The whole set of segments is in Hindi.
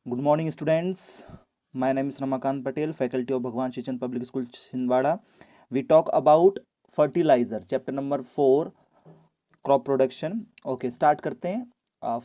Good morning, students. My name is Ramakant Patel, faculty of Bhagwan Shri Chand Public School, Chhindwara. We talk about fertilizer, chapter number 4, crop production. Okay, start करते हैं.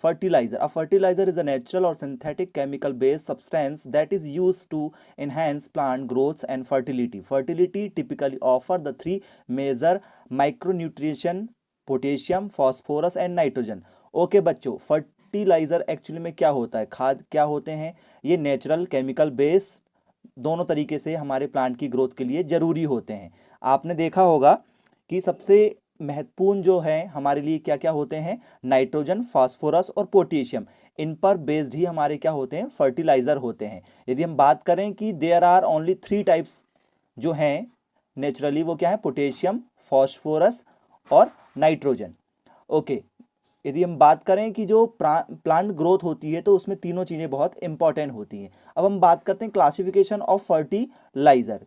Fertilizer. A fertilizer is a natural or synthetic chemical-based substance that is used to enhance plant growth and fertility. Fertility typically offer the three major micronutrition: potassium, phosphorus and nitrogen. Okay बच्चों, फर्टिलाइजर एक्चुअली में क्या होता है, खाद क्या होते हैं? ये नेचुरल, केमिकल बेस, दोनों तरीके से हमारे प्लांट की ग्रोथ के लिए जरूरी होते हैं. आपने देखा होगा कि सबसे महत्वपूर्ण जो है हमारे लिए क्या क्या होते हैं? नाइट्रोजन, फास्फोरस और पोटेशियम. इन पर बेस्ड ही हमारे क्या होते हैं? फर्टिलाइजर होते हैं. यदि हम बात करें कि देयर आर ओनली 3 टाइप्स जो हैं नेचुरली, वो क्या है? पोटेशियम, फॉस्फोरस और नाइट्रोजन. ओके, यदि हम बात करें कि जो प्लांट ग्रोथ होती है तो उसमें तीनों चीज़ें बहुत इंपॉर्टेंट होती हैं. अब हम बात करते हैं क्लासिफिकेशन ऑफ फर्टिलाइजर.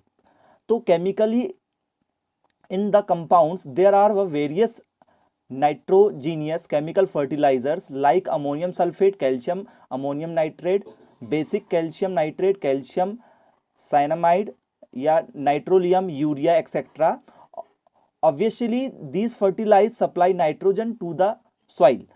तो chemically in the compounds there are various nitrogenous chemical fertilisers like ammonium sulphate, calcium ammonium nitrate, basic calcium nitrate, calcium cyanamide या nitrolim, urea etcetera. Obviously these fertilise supply nitrogen to the soil.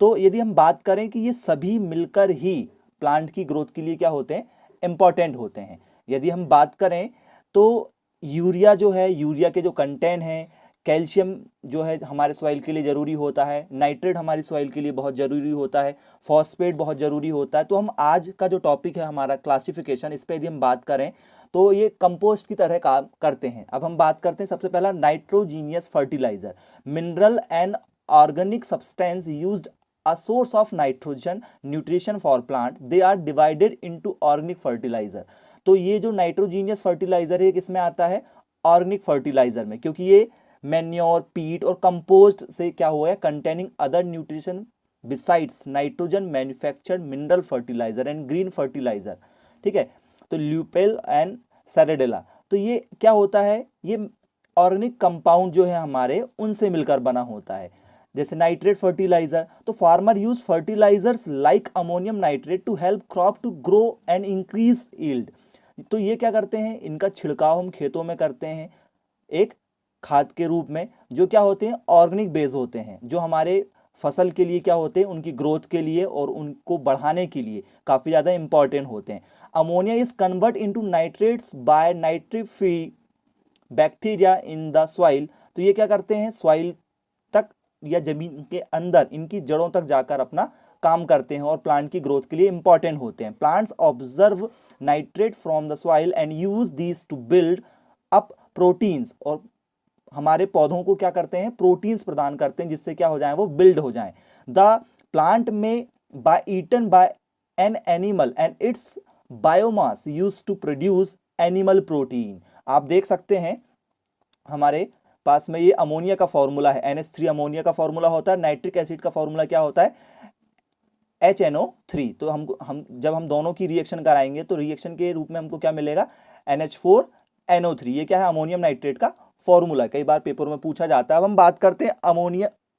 तो यदि हम बात करें कि ये सभी मिलकर ही प्लांट की ग्रोथ के लिए क्या होते हैं? इंपॉर्टेंट होते हैं. यदि हम बात करें तो यूरिया जो है, यूरिया के जो कंटेंट हैं, कैल्शियम जो है हमारे सॉइल के लिए ज़रूरी होता है, नाइट्रेट हमारी सॉइल के लिए बहुत ज़रूरी होता है, फॉस्फेट बहुत ज़रूरी होता है. तो हम आज का जो टॉपिक है हमारा क्लासिफिकेशन, इस पर यदि हम बात करें तो ये कंपोस्ट की तरह काम करते हैं. अब हम बात करते हैं सबसे पहला nitrogenous fertiliser. Mineral and organic substance used a source of nitrogen nutrition for plant. They are divided into organic fertilizer. तो ये जो नाइट्रोजीनियस फर्टिलाइजर है किसमें आता है? ऑर्गेनिक फर्टिलाइजर में, क्योंकि ये मैन्योर, पीट और कंपोस्ट से क्या हुआ है? Containing other nutrition besides nitrogen manufactured mineral fertiliser and green fertiliser. ठीक है, तो ल्यूपेल एंड सेरेडेला. तो ये क्या होता है? ये ऑर्गेनिक कंपाउंड जो है हमारे उनसे मिलकर बना होता है. जैसे नाइट्रेट फर्टिलाइजर, तो farmer use fertilisers like ammonium nitrate to help crop to grow and increase yield. तो ये क्या करते हैं? इनका छिड़काव हम खेतों में करते हैं एक खाद के रूप में, जो क्या होते हैं? ऑर्गेनिक बेस होते हैं, जो हमारे फसल के लिए क्या होते हैं? उनकी ग्रोथ के लिए और उनको बढ़ाने के लिए काफ़ी ज़्यादा इंपॉर्टेंट होते हैं. Ammonia is convert into nitrates by nitrify bacteria in the soil. तो ये क्या करते हैं? सॉइल तक या जमीन के अंदर इनकी जड़ों तक जाकर अपना काम करते हैं और प्लांट की ग्रोथ के लिए इंपॉर्टेंट होते हैं. Plants observe nitrate from the soil and use these two build up proteins. और हमारे पौधों को क्या करते हैं? प्रोटीन्स प्रदान करते हैं, जिससे क्या हो जाए? वो बिल्ड हो जाएं. द प्लांट में by eaten by an animal and its biomass use to produce animal protein. आप देख सकते हैं हमारे पास में ये अमोनिया का फॉर्मूला है, NH3 अमोनिया का फॉर्मूला होता है. नाइट्रिक एसिड का फॉर्मूला क्या होता है? HNO3. तो हम जब हम दोनों की रिएक्शन कराएंगे तो रिएक्शन के रूप में हमको क्या मिलेगा? NH4NO3. ये क्या है? अमोनियम नाइट्रेट का फॉर्मूला. कई बार पेपर में पूछा जाता है. अब हम बात करते हैं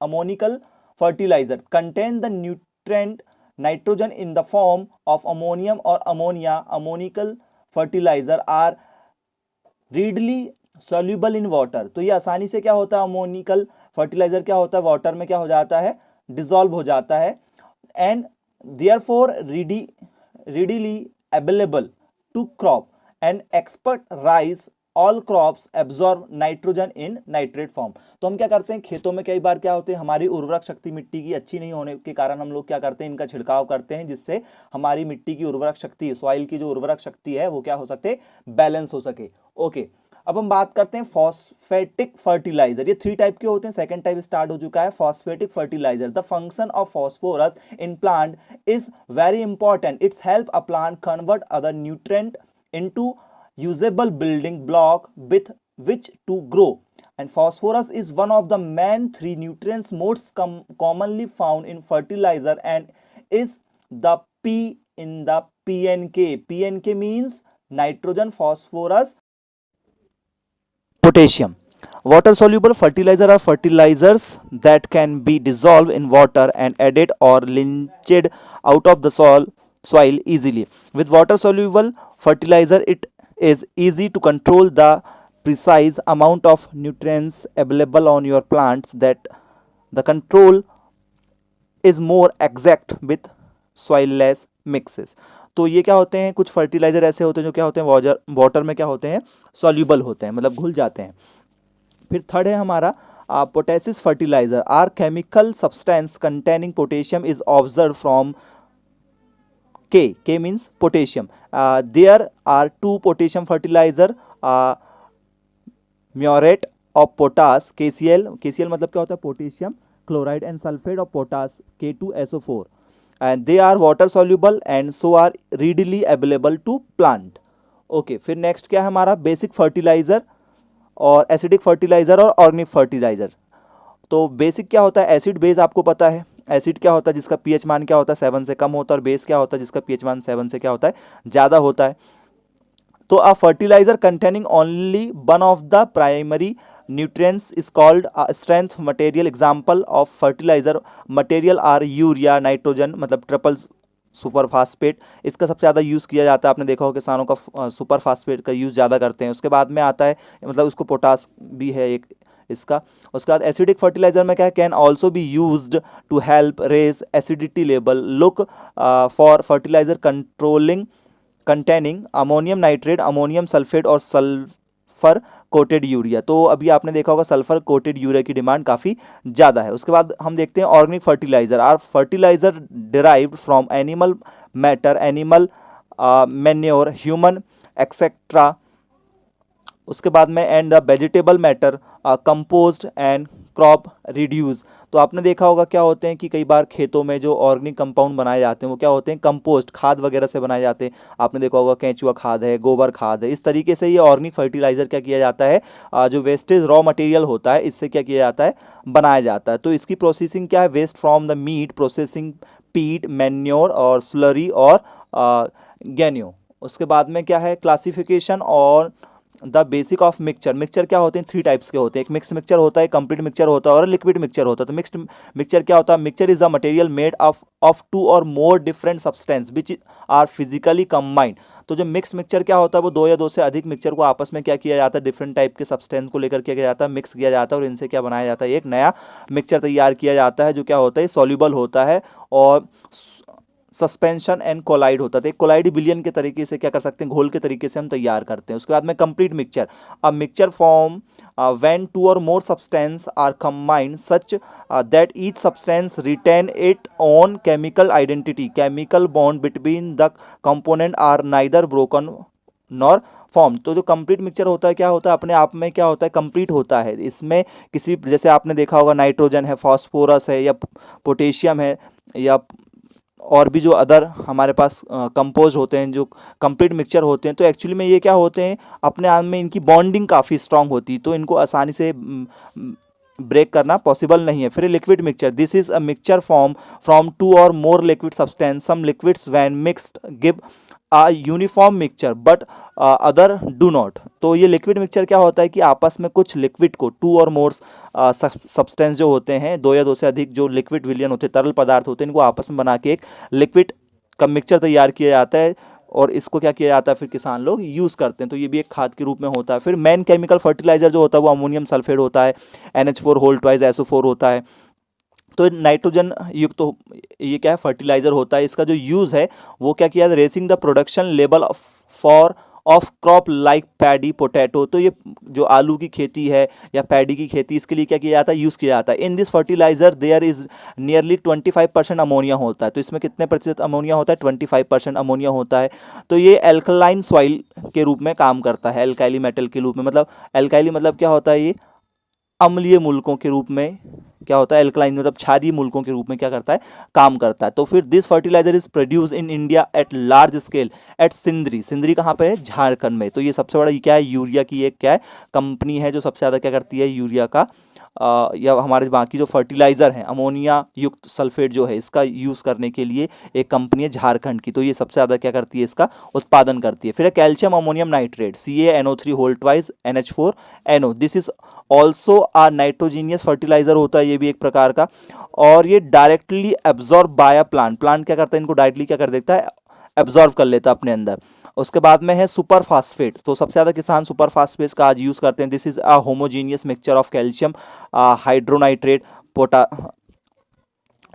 ammoniacal fertiliser. Contain the nutrient nitrogen in the form of ammonium और ammonia. Ammoniacal fertiliser are readily soluble in water. तो ये आसानी से क्या होता है? अमोनिकल फर्टिलाइजर क्या होता है? वाटर में क्या हो जाता है? डिसॉल्व हो जाता है. And therefore readily available to crop and expert rise all crops absorb nitrogen in nitrate form. तो हम क्या करते हैं? खेतों में कई बार क्या होते हैं? हमारी उर्वरक शक्ति मिट्टी की अच्छी नहीं होने के कारण हम लोग क्या करते हैं? इनका छिड़काव करते हैं, जिससे हमारी मिट्टी की उर्वरक शक्ति, सॉइल की जो उर्वरक शक्ति है वो क्या हो सके? बैलेंस हो सके. ओके, अब हम बात करते हैं फॉस्फेटिक फर्टिलाइजर. ये 3 टाइप के होते हैं. सेकंड टाइप स्टार्ट हो चुका है, phosphatic fertiliser. The function of phosphorus in plant is very important. Its help a plant convert other nutrient into usable building block with which to grow. And phosphorus is one of the main 3 nutrients most commonly found in fertilizer and is the P in the PNK. PNK means nitrogen, phosphorus, potassium. Water soluble fertilizer are fertilizers that can be dissolved in water and added or lynched out of the soil soil easily. With water soluble fertilizer, it is easy to control the precise amount of nutrients available on your plants. That the control is more exact with soilless mixes. तो ये क्या होते हैं, कुछ फर्टिलाइजर ऐसे होते हैं जो क्या होते हैं, वाटर में क्या होते हैं, सॉल्यूबल होते हैं, मतलब घुल जाते हैं. फिर थर्ड है हमारा potassic fertiliser are chemical substance containing potassium is observe from K means potassium. There are two potassium fertilizer, muriate of potash, KCl मतलब क्या होता है, potassium chloride and sulphate of potash, K2SO4, and they are water soluble and so are readily available to plant. Okay, फिर नेक्स्ट क्या है हमारा, बेसिक फर्टिलाइजर और एसिडिक फर्टिलाइजर और ऑर्गेनिक फर्टिलाइजर. तो बेसिक क्या होता है, एसिड बेस आपको पता है. एसिड क्या होता है, जिसका पीएच मान क्या होता है, 7 से कम होता है. और बेस क्या होता है, जिसका पीएच मान 7 से क्या होता है, ज़्यादा होता है. तो a fertiliser containing only one of the primary nutrients is called strength material. Example of fertiliser material are urea, nitrogen मतलब ट्रिपल सुपर फास्फेट, इसका सबसे ज़्यादा यूज़ किया जाता है. आपने देखा हो किसानों का सुपर फास्फेट का यूज़ ज़्यादा करते हैं. उसके बाद में आता है, मतलब उसको पोटास भी है एक इसका. उसके बाद एसिडिक फर्टिलाइजर में क्या है, can also be used to help raise acidity level. Look for fertiliser controlling containing ammonium nitrate, ammonium sulphate और सल्फर कोटेड यूरिया. तो अभी आपने देखा होगा सल्फर कोटेड यूरिया की डिमांड काफ़ी ज़्यादा है. उसके बाद हम देखते हैं organic fertiliser are fertiliser derived from animal matter, animal manure, human etcetera. उसके बाद में and the vegetable matter compost and crop residues. तो आपने देखा होगा क्या होते हैं कि कई बार खेतों में जो ऑर्गेनिक कंपाउंड बनाए जाते हैं वो क्या होते हैं, कंपोस्ट खाद वगैरह से बनाए जाते हैं. आपने देखा होगा केंचुआ खाद है, गोबर खाद है. इस तरीके से ये ऑर्गेनिक फर्टिलाइजर क्या किया जाता है, जो वेस्टेज रॉ मटेरियल होता है इससे क्या किया जाता है, बनाया जाता है. तो इसकी प्रोसेसिंग क्या है, waste from the meat processing, peat, manure और स्लरी और गैन्यो. उसके बाद में क्या है, क्लासिफिकेशन और the basic of mixture. Mixture क्या होते हैं, 3 टाइप्स के होते हैं. एक मिक्स मिक्सचर होता है, कंप्लीट मिक्सचर होता है और लिक्विड मिक्सचर होता है. तो मिक्स्ड मिक्सचर क्या होता है, mixture is a material made of 2 और more different substance which are physically combined. तो जो मिक्स मिक्सचर क्या होता है, वो 2 या 2 से अधिक मिक्सचर को आपस में क्या किया जाता है, डिफरेंट टाइप के सब्सटेंस को लेकर किया जाता है, मिक्स किया जाता है और इनसे क्या बनाया जाता है, एक नया मिक्सचर तैयार किया जाता है जो क्या होता है, सॉल्यूबल होता है और सस्पेंशन एंड कोलाइड होता था. एक कोलाइड बिलियन के तरीके से क्या कर सकते हैं, घोल के तरीके से हम तैयार करते हैं. उसके बाद में complete mixture, a mixture form when 2 और more substance are combined such that each substance retain it own chemical identity. Chemical bond between the component are neither broken nor form. तो जो कंप्लीट मिक्सचर होता है क्या होता है, अपने आप में क्या होता है, कंप्लीट होता है. इसमें किसी, जैसे आपने देखा होगा नाइट्रोजन है, फास्फोरस है या पोटेशियम है या और भी जो अदर हमारे पास कंपोज होते हैं, जो कंप्लीट मिक्सचर होते हैं, तो एक्चुअली में ये क्या होते हैं, अपने आप में इनकी बॉन्डिंग काफ़ी स्ट्रांग होती है, तो इनको आसानी से ब्रेक करना पॉसिबल नहीं है. फिर liquid mixture, this is a mixture form from 2 और more liquid substance. Some liquids when mixed give a uniform mixture but other do not. तो ये लिक्विड मिक्सचर क्या होता है कि आपस में कुछ लिक्विड को 2 और मोर सब्सटेंस जो होते हैं, 2 या 2 से अधिक जो लिक्विड विलियन होते हैं, तरल पदार्थ होते हैं, इनको आपस में बना के एक लिक्विड का मिक्सचर तैयार किया जाता है और इसको क्या किया जाता है, फिर किसान लोग यूज़ करते हैं. तो ये भी एक खाद के रूप में होता है. फिर मेन केमिकल फर्टिलाइजर जो होता है वो अमोनियम सल्फेट होता है, NH4 होल ट्वाइस SO4 होता है. तो नाइट्रोजन युक्त तो ये क्या है, फर्टिलाइजर होता है. इसका जो यूज़ है वो क्या किया, racing the production level for of crop like paddy potato. तो ये जो आलू की खेती है या पैडी की खेती, इसके लिए क्या किया जाता है, यूज़ किया जाता है. In this fertiliser there is nearly 25% ammonia होता है. तो इसमें कितने प्रतिशत अमोनिया होता है, 25% अमोनिया होता है. तो ये एल्कलाइन सॉइल के रूप में काम करता है, एल्काइली मेटल के रूप में. मतलब एल्काइली मतलब क्या होता है, ये अम्लीय मूलकों के रूप में क्या होता है, एल्कलाइन मतलब क्षारीय मूलकों के रूप में क्या करता है, काम करता है. तो फिर this fertiliser is produce in India at large scale at Sindri. Sindri कहाँ पे है, झारखंड में. तो ये सबसे बड़ा ये क्या है, यूरिया की एक क्या है, कंपनी है जो सबसे ज़्यादा क्या करती है, यूरिया का या हमारे बाकी जो फर्टिलाइज़र हैं, अमोनिया युक्त सल्फेट जो है, इसका यूज़ करने के लिए एक कंपनी है झारखंड की. तो ये सबसे ज़्यादा क्या करती है, इसका उत्पादन करती है. फिर है calcium ammonium nitrate, CaNO3 whole twice NH4NO. This is also a nitrogenous fertiliser होता है, ये भी एक प्रकार का. और ये directly absorb by a plant. Plant क्या करता है, इनको डायरेक्टली क्या कर देता है, एब्जॉर्व कर लेता अपने अंदर। उसके बाद में है सुपर फास्फेट, तो सबसे ज़्यादा किसान सुपर फास्फेट का आज यूज़ करते हैं। This is a homogeneous mixture of calcium hydronitrate पोटा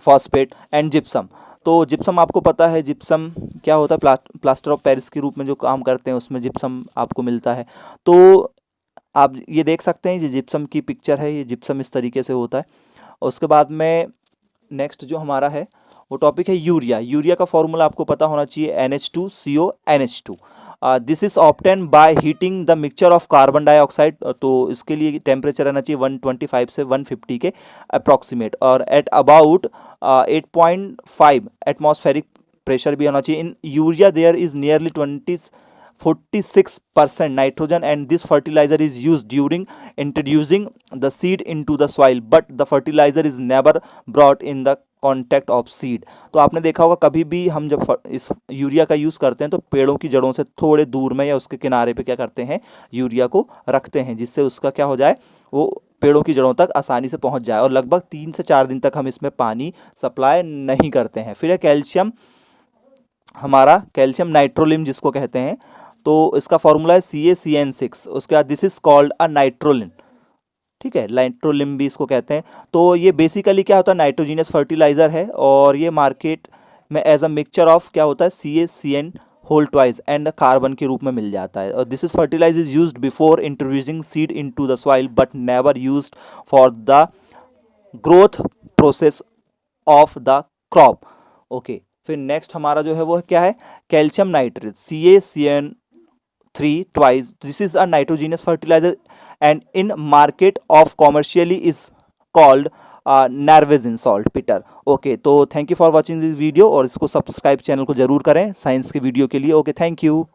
फॉस्फेट एंड जिप्सम। तो जिप्सम आपको पता है, जिप्सम क्या होता है, प्लास्टर ऑफ पेरिस के रूप में जो काम करते हैं उसमें जिप्सम आपको मिलता है। तो आप ये देख सकते हैं, ये जिप्सम की पिक्चर है, ये जिप्सम इस तरीके से होता है। उसके बाद में नेक्स्ट जो हमारा है वो टॉपिक है यूरिया। यूरिया का फॉर्मूला आपको पता होना चाहिए, NH2CO NH2। This is obtain by heating the mixture of carbon dioxide. तो इसके लिए टेम्परेचर रहना चाहिए 125 से 150 के अप्रॉक्सीमेट, और एट अबाउट 8.5 एटमॉस्फेरिक प्रेशर भी होना चाहिए। In urea there is nearly 46% nitrogen, and this fertilizer is used during introducing the seed into the soil, but the fertilizer is never brought in the contact of seed. तो आपने देखा होगा कभी भी हम जब इस यूरिया का यूज़ करते हैं तो पेड़ों की जड़ों से थोड़े दूर में या उसके किनारे पे क्या करते हैं, यूरिया को रखते हैं, जिससे उसका क्या हो जाए, वो पेड़ों की जड़ों तक आसानी से पहुंच जाए। और लगभग 3 से 4 दिन तक हम इसमें पानी सप्लाई नहीं करते हैं। फिर है कैल्शियम, हमारा कैल्शियम नाइट्रोलिम जिसको कहते हैं, तो इसका फॉर्मूला है CaCN6। उसके बाद दिस इज कॉल्ड अ नाइट्रोलिन, ठीक है, नाइट्रोलिम भी इसको कहते हैं। तो ये बेसिकली क्या होता है, नाइट्रोजीनियस फर्टिलाइजर है, और ये मार्केट में एज अ मिक्सचर ऑफ क्या होता है, CaCN whole twice and carbon के रूप में मिल जाता है। और this is fertiliser is used before introducing seed into the soil but never used for the growth process of the crop. Okay, फिर नेक्स्ट हमारा जो है वो क्या है, calcium nitrate, CaCN3 twice. This is a nitrogenous fertilizer and in market of commercially is called narvezin salt bitter. Okay, तो thank you for watching this video, और इसको सब्सक्राइब चैनल को जरूर करें साइंस के वीडियो के लिए। Okay, thank you.